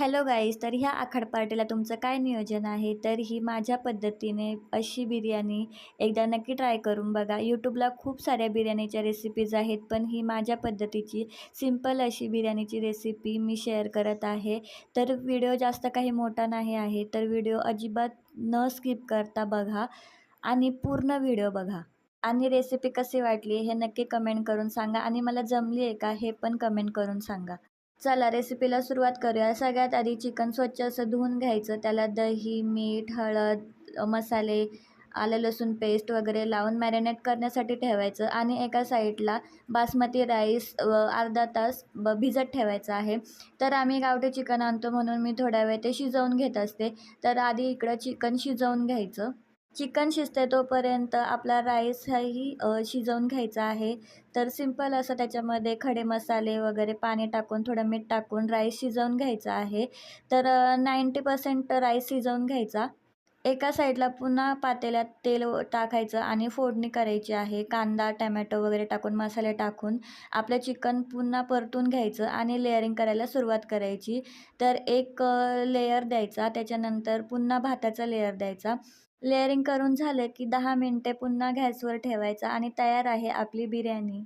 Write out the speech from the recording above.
Hello guys, तर ह्या आखाड पार्टीला तुमचं काय नियोजन आहे? तर ही माझ्या पद्धतीने अशी बिर्याणी एकदा नक्की ट्राय करून बघा. यूट्यूबला खूप साऱ्या बिर्याणीच्या रेसिपीज आहेत, पण ही माझ्या पद्धतीची सिंपल अशी बिर्याणीची रेसिपी मी शेअर करत आहे. तर व्हिडिओ जास्त काही मोठा नाही आहे, तर व्हिडिओ अजिबात न स्किप करता बघा आणि पूर्ण व्हिडिओ बघा. आणि रेसिपी कशी वाटली हे नक्की कमेंट करून सांगा आणि मला जमली आहे का हे पण कमेंट करून सांगा. चला रेसिपीला सुरुवात करूया. सगळ्यात आधी चिकन स्वच्छ असं धुवून घ्यायचं. त्याला दही, मीठ, हळद, मसाले, आलं लसूण पेस्ट वगैरे लावून मॅरिनेट करण्यासाठी ठेवायचं आणि एका साईडला बासमती राईस अर्धा तास भिजत ठेवायचं आहे. तर आम्ही गावठी चिकन आणतो म्हणून मी थोड्या वेळ ते शिजवून घेत असते. तर आधी इकडं चिकन शिजवून घ्यायचं. चिकन शिजते तोपर्यंत आपला राईसही शिजवून घ्यायचा आहे. तर सिंपल असं त्याच्यामध्ये खडे मसाले वगैरे पाणी टाकून थोडं मीठ टाकून राईस शिजवून घ्यायचा आहे. तर 90% राईस शिजवून घ्यायचा. एका साईडला पुन्हा पातेल्यात तेल टाकायचं आणि फोडणी करायची आहे. कांदा, टमॅटो वगैरे टाकून मसाले टाकून आपलं चिकन पुन्हा परतून घ्यायचं आणि लेअरिंग करायला सुरुवात करायची. तर एक लेयर द्यायचा, त्याच्यानंतर पुन्हा भाताचा लेयर द्यायचा. लेअरिंग करून झालं की 10 मिनटे पुन्हा गॅसवर ठेवायचा आणि तयार आहे आपली बिर्याणी.